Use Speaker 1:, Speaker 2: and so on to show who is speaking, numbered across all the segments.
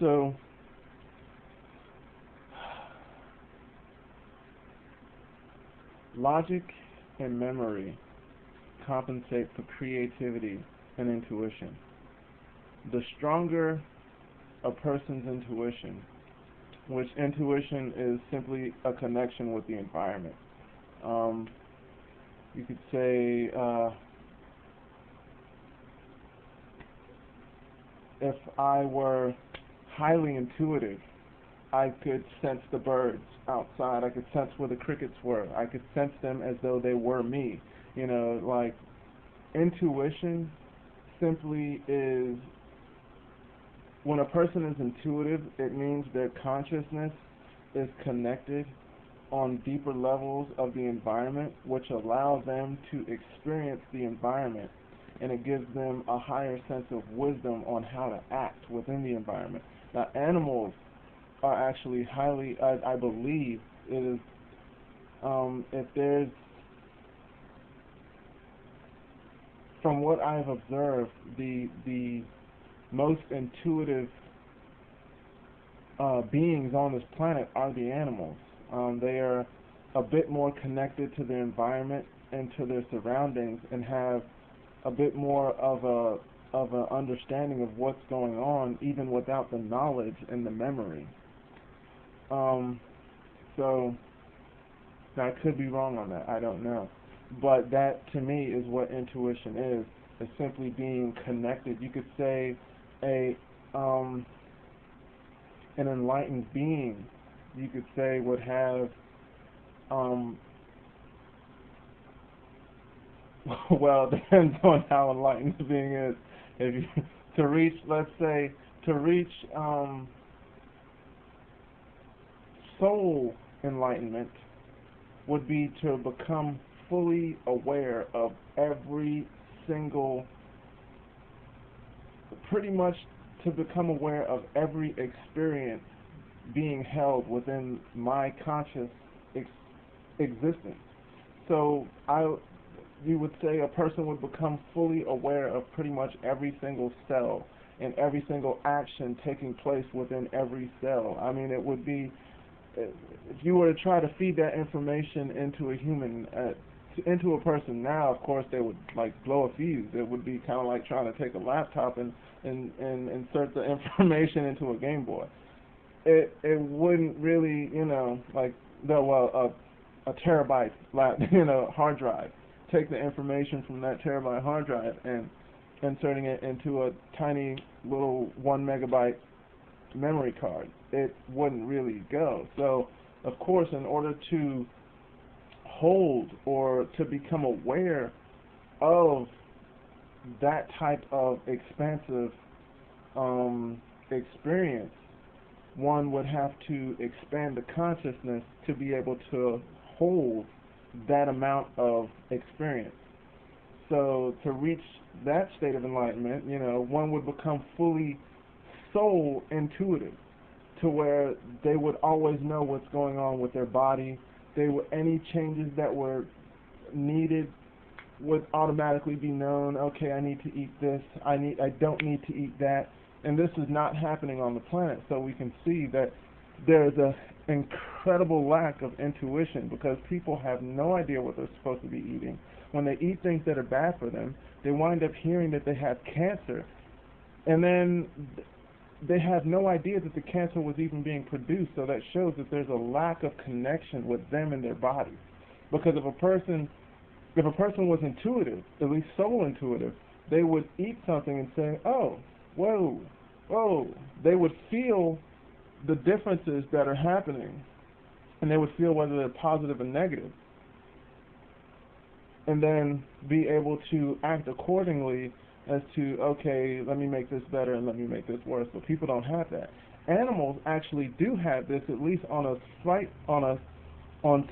Speaker 1: So logic and memory compensate for creativity and intuition. The stronger a person's intuition, which intuition is simply a connection with the environment. Um, you could say if I were highly intuitive, I could sense the birds outside. I could sense where the crickets were. I could sense them as though they were me. Like intuition simply is when a person is intuitive, it means their consciousness is connected on deeper levels of the environment, which allow them to experience the environment, and it gives them a higher sense of wisdom on how to act within the environment. Now, animals are actually highly, I believe, it is, if there's, from what I've observed, the most intuitive beings on this planet are the animals. They are a bit more connected to their environment and to their surroundings, and have a bit more of a understanding of what's going on, even without the knowledge and the memory. So now I could be wrong on that. I don't know, but that to me is what intuition is. It's simply being connected. You could say a an enlightened being, you could say, would have well, it depends on how enlightened the being is. If you, to reach, let's say, to reach soul enlightenment would be to become fully aware of every single, pretty much to become aware of every experience being held within my conscious existence. So you would say a person would become fully aware of pretty much every single cell and every single action taking place within every cell. I mean, it would be, if you were to try to feed that information into a human, into a person now, of course they would like blow a fuse. It would be kind of like trying to take a laptop and insert the information into a Game Boy. It wouldn't really, like a terabyte hard drive. Take the information from that terabyte hard drive and inserting it into a tiny little 1 megabyte memory card. It wouldn't really go. So, of course, in order to hold or to become aware of that type of expansive experience, one would have to expand the consciousness to be able to hold that amount of experience. So to reach that state of enlightenment, one would become fully soul intuitive, to where they would always know what's going on with their body. Any changes that were needed would automatically be known. Okay, I need to eat this. I don't need to eat that. And this is not happening on the planet. So we can see that there's an incredible lack of intuition, because people have no idea what they're supposed to be eating. When they eat things that are bad for them, they wind up hearing that they have cancer, and then they have no idea that the cancer was even being produced. So that shows that there's a lack of connection with them and their body. Because if a person was intuitive, at least soul intuitive, they would eat something and say, oh, whoa, whoa. They would feel the differences that are happening, and they would feel whether they're positive or negative, and then be able to act accordingly as to, okay, let me make this better and let me make this worse. But people don't have that. Animals actually do have this, at least on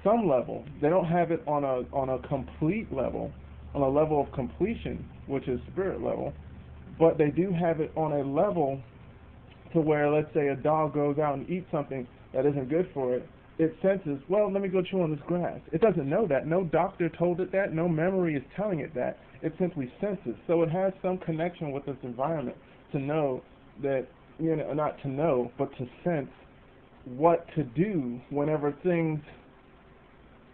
Speaker 1: some level. They don't have it on a complete level, on a level of completion, which is spirit level, but they do have it on a level to where, let's say, a dog goes out and eats something that isn't good for it. It senses, well, let me go chew on this grass. It doesn't know that. No doctor told it that. No memory is telling it that. It simply senses. So it has some connection with its environment to know that not to know, but to sense what to do whenever things,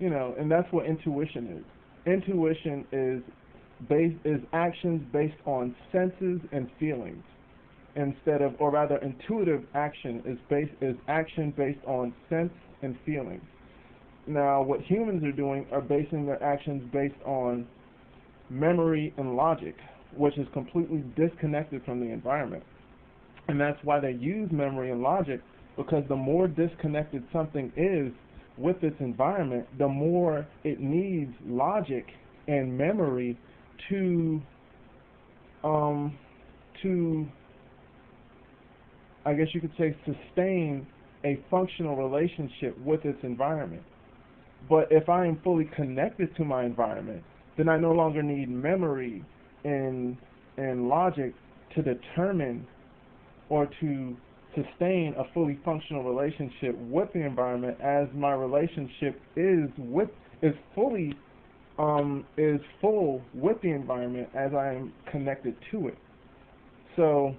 Speaker 1: and that's what intuition is. Intuition is actions based on senses and feelings, or rather, intuitive action is action based on sense and feelings. Now, what humans are doing are basing their actions based on memory and logic, which is completely disconnected from the environment. And that's why they use memory and logic, because the more disconnected something is with its environment, the more it needs logic and memory to I guess you could say, sustain a functional relationship with its environment. But if I am fully connected to my environment, then I no longer need memory and logic to determine or to sustain a fully functional relationship with the environment, as my relationship is full with the environment as I am connected to it. So,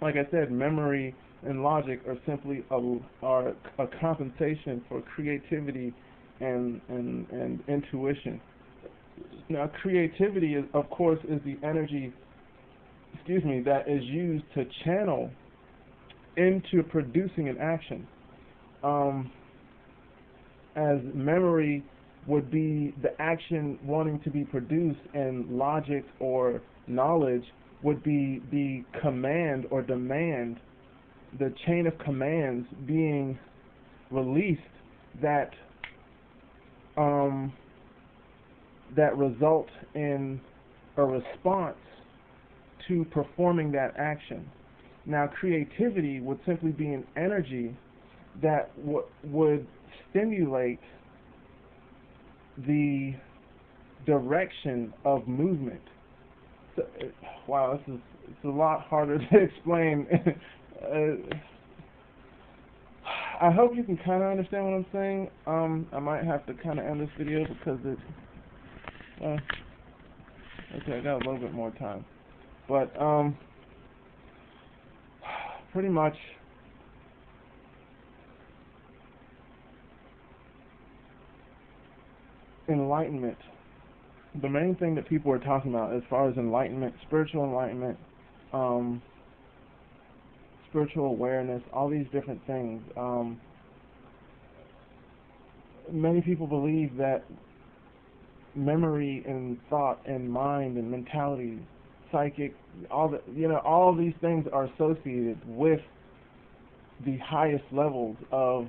Speaker 1: like I said, memory and logic are simply a compensation for creativity and intuition. Now, creativity is, of course, is the energy, that is used to channel into producing an action. As memory would be the action wanting to be produced, and logic or knowledge would be the command or demand, the chain of commands being released that result in a response to performing that action. Now, creativity would simply be an energy that would stimulate the direction of movement. So, wow, it's a lot harder to explain. I hope you can kind of understand what I'm saying. I might have to kind of end this video because okay, I got a little bit more time. But pretty much enlightenment. The main thing that people are talking about as far as enlightenment, spiritual enlightenment, spiritual awareness, all these different things. Many people believe that memory and thought and mind and mentality, psychic, all these things are associated with the highest levels of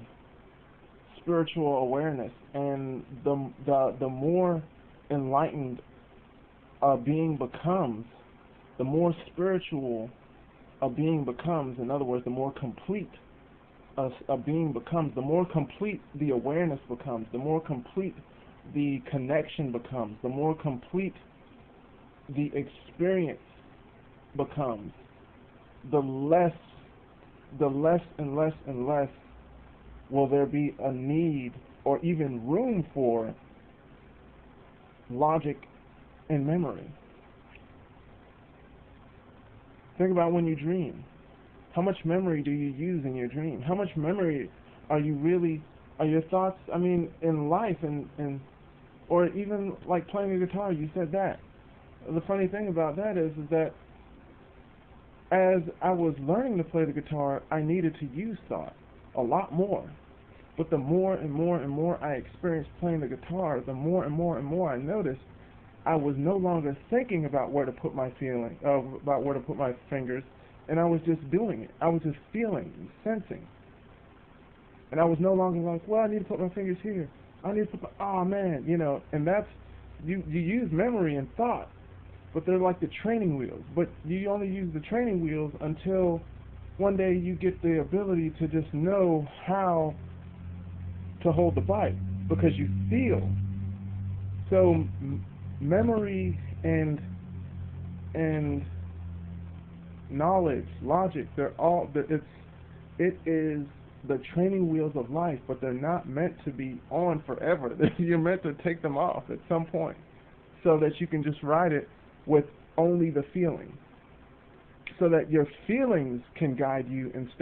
Speaker 1: spiritual awareness, and the more enlightened a being becomes, the more spiritual a being becomes. In other words, the more complete a being becomes, the more complete the awareness becomes, the more complete the connection becomes, the more complete the experience becomes, the less and less and less will there be a need or even room for logic and memory. Think about when you dream. How much memory do you use in your dream? How much memory are your thoughts, in life, and or even like playing the guitar? You said that. The funny thing about that is that as I was learning to play the guitar, I needed to use thought a lot more. But the more and more and more I experienced playing the guitar, the more and more and more I noticed I was no longer thinking about where to put my about where to put my fingers, and I was just doing it. I was just feeling, sensing. And I was no longer like, well, I need to put my fingers here. I need to put and that's, you use memory and thought, but they're like the training wheels. But you only use the training wheels until one day you get the ability to just know how to hold the bike, because you feel. So memory and knowledge, logic, it is the training wheels of life, but they're not meant to be on forever. You're meant to take them off at some point so that you can just ride it with only the feeling. so that your feelings can guide you instead